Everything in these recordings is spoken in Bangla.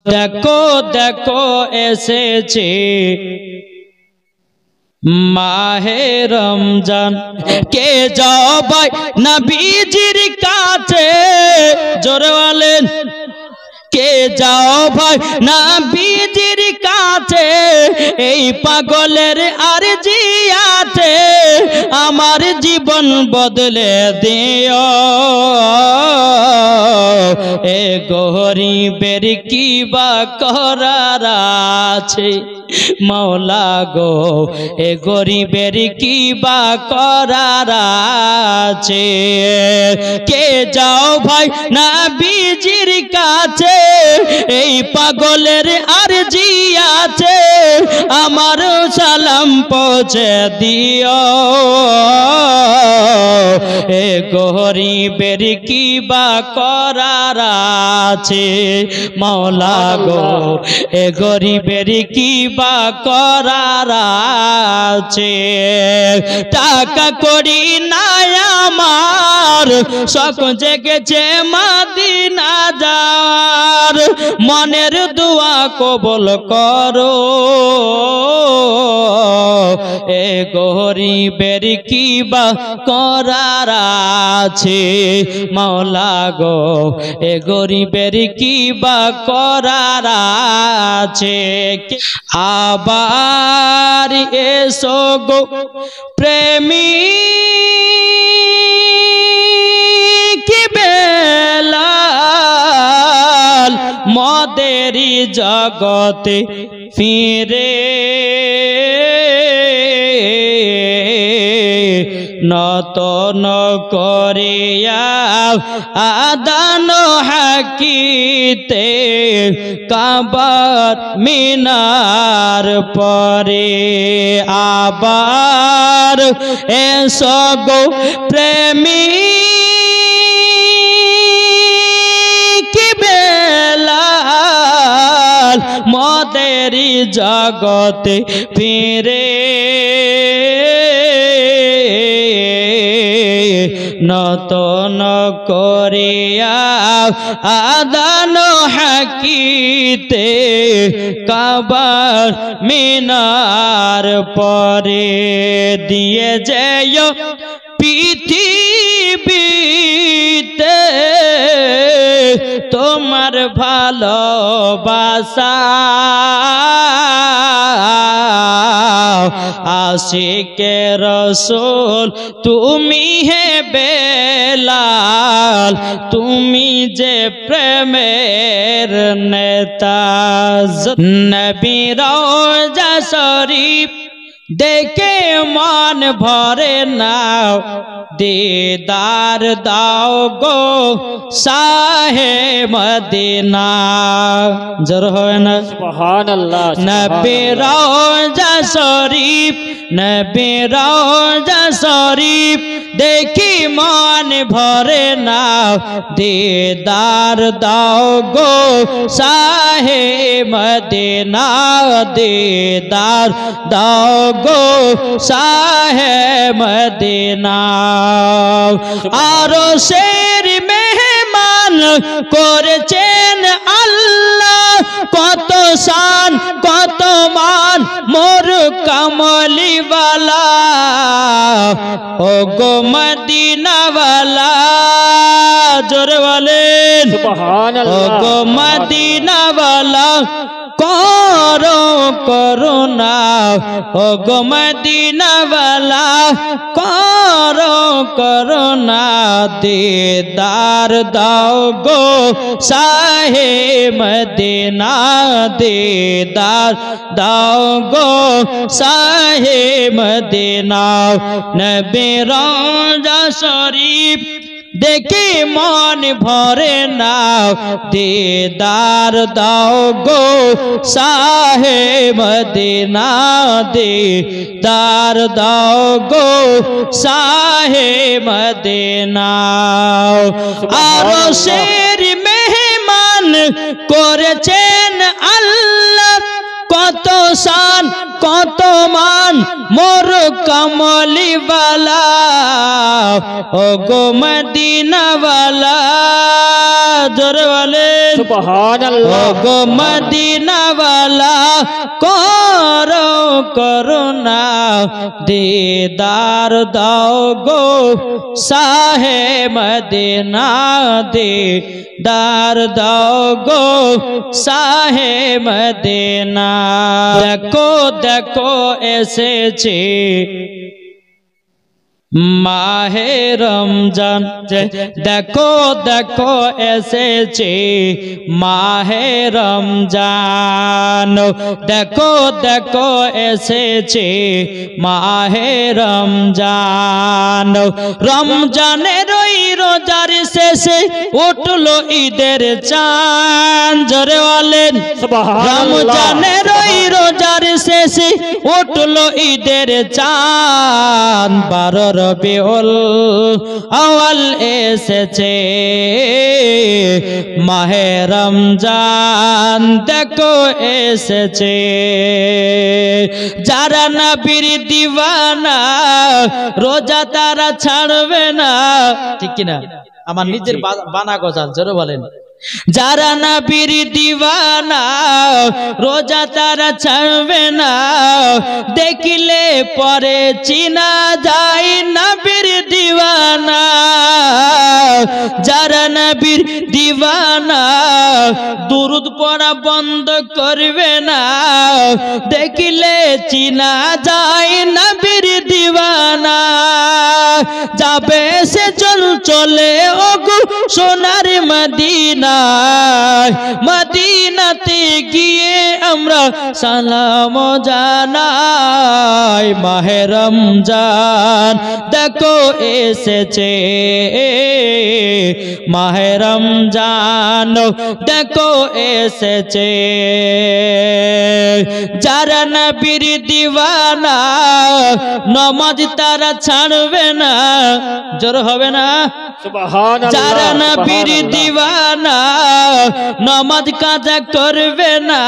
দেখো দেখো এসেছে মাহে রমজান, কে যাও ভাই নবীজির কাছে, জোরে বলেন কে যাও ভাই নবীজির কাছে, এই পাগলের আরজি আছে আমার জীবন বদলে দিও। এ গরিবের কি বা করার আছে মওলা গো, এ গরিবের কি বা করার আছে। কে যাও ভাই নবীজির কাছে, এই পাগলের আরজি আছে আমার সালাম পৌঁছে দিও। এ গরিবের কি বা করার আছে মওলা গো, এ গরিবের কি বা করার আছে। টাকা করি নাই আমার, শখ জেগেছে মদিনা যাওয়ার, মনের দোয়া কবুল করো। এ গরিবের কি বা করার আছে মওলা গো, এ গরিবের কি বা করার আছে। আবার এসো গো প্রেমী কি বেলাল, মদেরি জগতে ফিরে নতন করিয়া আদান হাকিতে কাবার মিনার পরে। আবার এসো গো প্রেমী কি বেলাল, মদেরি জগতে ফিরে নতন করিয়া আদান হাকিতে কাবার মিনার পরে। দিয়ে যেও পৃথিবীতে তোমার ভালোবাসা, আশিকে রসুল তুমি হে বেলাল, তুমি যে প্রেমের নেতা। নবী রওজা শরীফ দেখে মন ভরে নাও, दीदार दाओ गो शाहे मदीना। जर हो ना सुभान अल्लाह। नबी रोजा शरीफ, नबी रोजा शरीफ देखी मन भरे ना, दीदार दाओ गो शाहे मदीना, दीदार दाओ गो शाहे मदीना। आरो शेर मेहमान करेছেন আল্লাহ, কত শান কত মান মোর কামলিওয়ালা, ও গো মদিনাওয়ালা। জোরে বলেন সুবহানাল্লাহ। ও গো মদিনাওয়ালা করো করুণা, ও গো মদিনাওয়ালা করো করুণা, दीदार दाओ गो शाहे मदीना, दीदार दाओ गो शाहे मदीना। नबी रोजा शरीफ देखी मन भरे ना, दीदार दाओ गो शाहे मदीना, दीदार दाओ गो शाहे मदीना। आरो शेर मेहमान करेছেন আল্লাহ, কত শান কত মান মোর কামলিওয়ালা, ও গো মদিনাওয়ালা। জোরে বলেন সুবহানাল্লাহ। গো মদিনাওয়ালা করো করুণা দিদার দাও গো শাহে মদিনা দিদার দাও গো শাহে মদিনা দেখো দেখো এসেছে মাহে রমজান দেখো দেখো এসেছে মাহে রমজান দেখো দেখো এসেছে মাহে রমজান রমজানের ওই রোজার শেষে উঠলো ঈদের চাঁদ জোরে বলেন রমজানের ওই রোজার শেষে উঠলো ঈদের চাঁদ 12 রবিউল আউয়াল এসেছে মাহে রমজান দেখো এসেছে যারা নবীর দিওয়ানা রোজা তারা ছাড়বে না ঠিক কি না আমার নিজের বানা গজাল জোরে বলেন যারা নবীর দিওয়ানা রোজা তারা ছাড়বে না দেখলে পরে চিনা যায় নবীর দিওয়ানা যারা নবীর দিওয়ানা দুরুদ পড়া বন্ধ করবে না দেখলে চিনা যায় নবীর দিওয়ানা যাবে সে চলে ওগো সোনার মদিনা মদিনাতে গিয়ে আমরা সালাম জানাই মাহে রমজান দেখো এসেছে মাহে রমজান দেখো এসেছে যারা নবীর দিওয়ানা নামাজ তারা ছাড়বে না জোর হবে না সুবহানাল্লাহ যারা নবীর দিওয়ানা নামাজ কাজা করবে না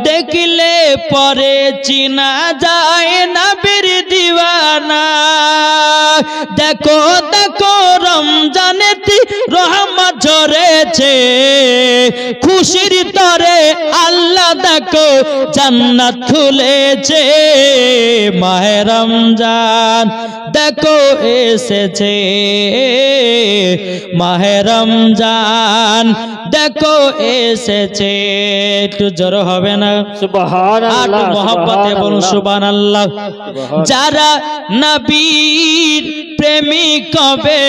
দেখলে পরে চিনা যায় নবীর দিওয়ানা দেখো দেখো রমজানেতে রহমত ঝরেছে খুশির তরে আল্লাহ দেখো জান্নাত খুলেছে মাহে রমজান দেখো এসেছে মাহে রমজান দেখো এসেছে একটু জোর হবে না সুবহানাল্লাহ মোহাম্মতে বলুন সুবহানাল্লাহ যারা নবীর প্রেমিক হবে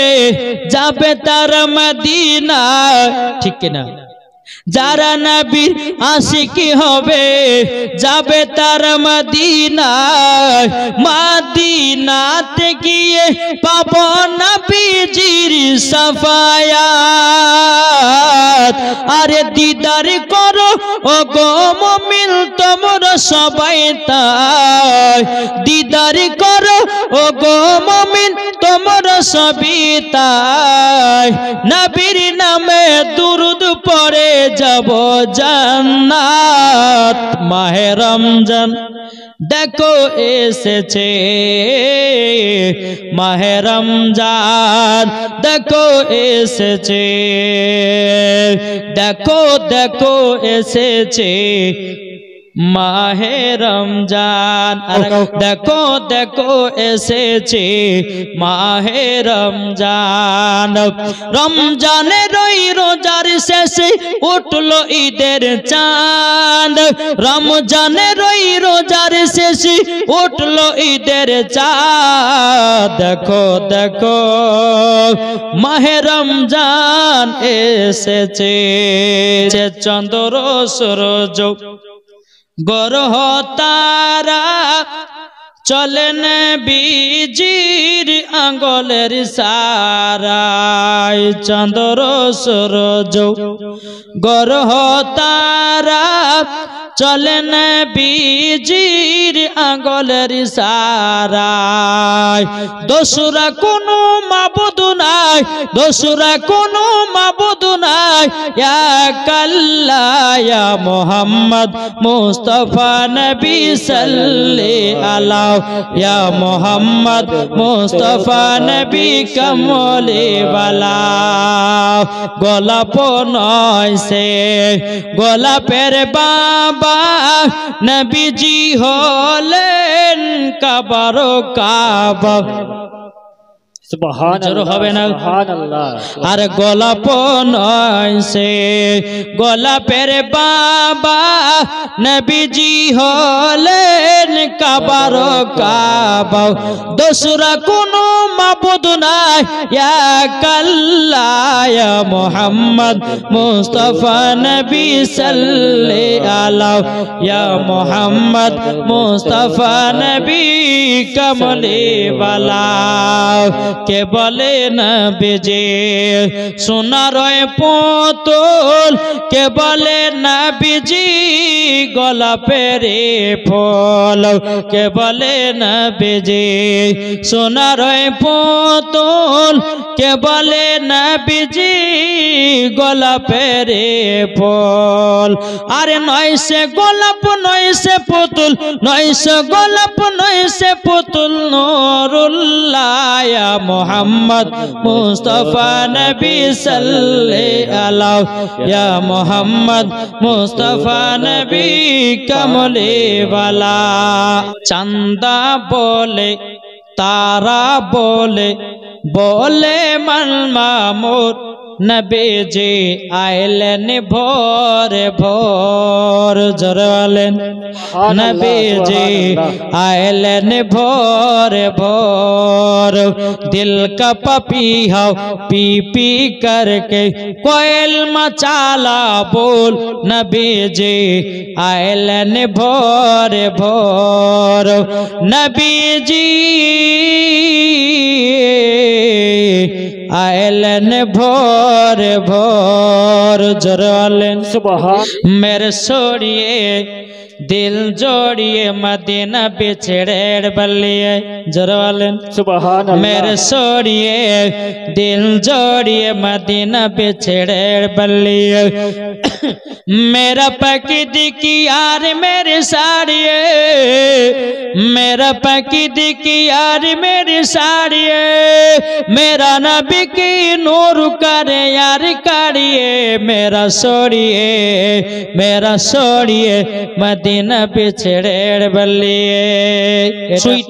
যাবে তার মদিনা ঠিক কি না যারা নবীর আশিকি হবে যাবে তার মদিনা মদিনাতে গিয়ে পাবো নবীজির সাফায়াত আরে দিদার করো ও গো মুমিন তোমরা সবাই তাই দিদার করো ও গো মুমিন তোমরা সবই তাই নবীর নামে দুরুদ পড়ে যাব জান্নাত মাহে রমজান দেখো এসেছে মাহে রমজান দেখো এসেছে দেখো দেখো এসেছে মাহে রমজান দেখো দেখো এসেছে মাহে রমজান রমজানের ওই রোজার শেষে উঠলো ঈদের চাঁদ রমজানের ওই রোজার শেষে উঠলো ঈদের চাঁদ দেখো দেখো মাহে রমজান এসেছে চন্দ্র সূরজ গ্রহ তারা চলেন বীজির আঙ্গলের সারায় চন্দ্র সূরজ গ্রহ তারা চলে নবীজির আঙ্গুলের ইশারায় দোসরা কোনো মাবুদ নাই দোসরা কোনো মাবুদ নাই এক আল্লাহ ইয়া মুহাম্মদ মুস্তাফা নবী সাল্লাল্লাহু আলাইহি ইয়া মুহাম্মদ মুস্তাফা নবী কমলে ওয়ালা গোলাপ নয় সে গোলাপের বাবা নবীজি হলেন কাবার কাবা আর গোলাপ নয় সে গোলাপের বাবা নবীজি হলেন কাবার কাবা দোসরা কোনো মাবুদ নাই এক আল্লাহ ইয়া মুহাম্মদ মুস্তাফা নবী সাল্লাল্লাহু আলাইহি ইয়া মুহাম্মদ মুস্তাফা নবী কমলে ওয়ালা কে বলে নবীজি সোনার পুতুল কে বলে নবীজি গোলাপের ফুল কে বলে নবীজি সোনার পুতুল কে বলে নবীজি গোলাপের ফুল আরে নয় সে গোলাপ নয় সে পুতুল নয় সে গোলাপ নয় সে পুতুল নূরুল্লাহ ইয়া মুহাম্মদ মুস্তাফা নবী সাল্লাল্লাহু আলাইহি ইয়া মুহাম্মদ মুস্তাফা নবী কমলে ওয়ালা চাঁদা বলে তারা বলে বলে মন মামুর নবীজি আইলেন ভোর ভোর জরলেন নবীজি आयलन भोर भोर दिल का पपीहा पी पी करके कोयल मचाला बोल नबी जी आयलन भोर भोर नबी जी आयलन भोर भोर जरलन सुबहान मेरे सोड़िए दिल जोड़िए मदीना बिछड़े बल्लिए जरवालन सुबहान मेरे सोड़िए दिल जोड़िए मदीना बिछड़े बल्लिए मेरा पकीद की यार मेरी साड़िए मेरा पकीद की यार मेरी साड़िए मेरा नबी की नूर करे यार काड़िए मेरा सोड़िए मदीना बिछड़े बल्लिए स्वीट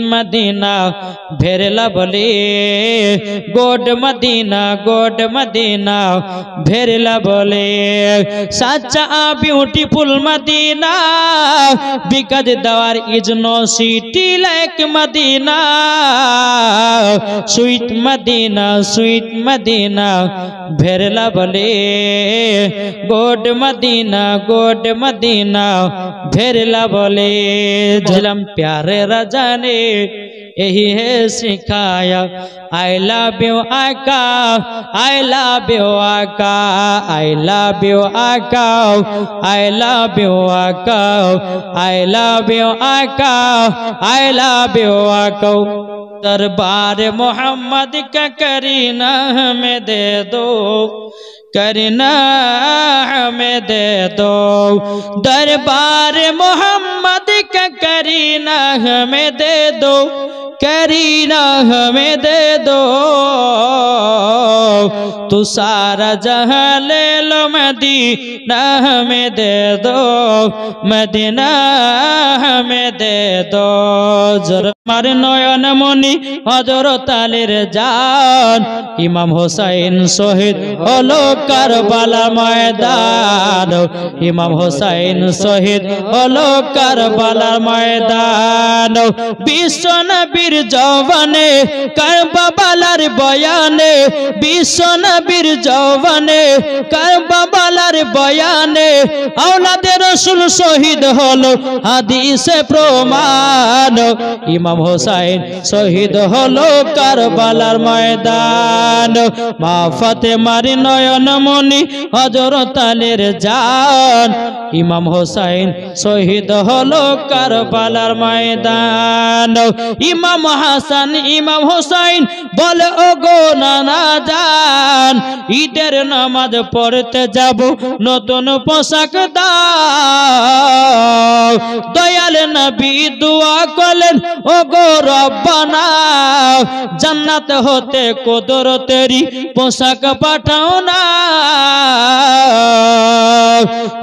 मदीना भेरला बोलिए गोड मदीना भेरला बोले सच्चा beautiful Medina because there is no city like Medina sweet Medina भेरला बोले गोड मदीना भेरला बोले झलम प्यारे राजा ने यही है सिखाया I love you आका I love you आका I love you आका I love you आका I love you आका I love you आका दरबार मोहम्मद का करीना हमें दे दो करना हमें दे दो दरबार मोहम्मद का करीना हमें दे दो करीना हमें दे दो तू सारा जहां ले लो मदीना हमें दे दो मदीना हमें दे दो जरा मारे नयन मणि हजरत आलीर जान इमाम हुसैन शहीद हलो करबाला मयदान इमाम हुसैन शहीद हलो करबाला मयदान विश्व नबीर जवाने करबालार बयाने विश्व नबीर जवाने करबालार बयाने औलादे रसूल शहीद हलो हादिसे प्रमाण इमाम हुसैन शहीद हलो करबालार मयदान मा फातेमार नयन मणि हजरत आलीर जान इमाम हुसैन शहीद हलो करबालार मयदान इमाम हासान इमाम हुसैन बोले ओगो नाना जान ईদের নামাজ পড়তে যাব নতুন পোশাক দাও দয়াল নবী দোয়া করলেন ওগো রব্বানা জান্নাত হতে কুদরতেরি পোশাক পাঠাও না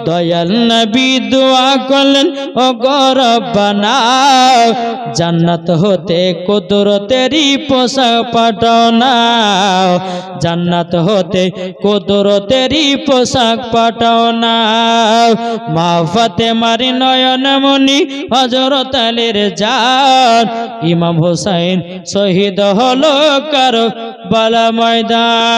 দয়াল নবী দোয়া করলেন ওগো রব্বানা জান্নাত হতে কুদরতেরি পোশাক পাঠাও না জান্নাত হতে কুদরতেরি পোশাক পাঠাও না মা ফাতেমার নয়ন মণি হযরত আলীর জান ইমাম হুসাইন শহীদ হলো কারবালা ময়দান।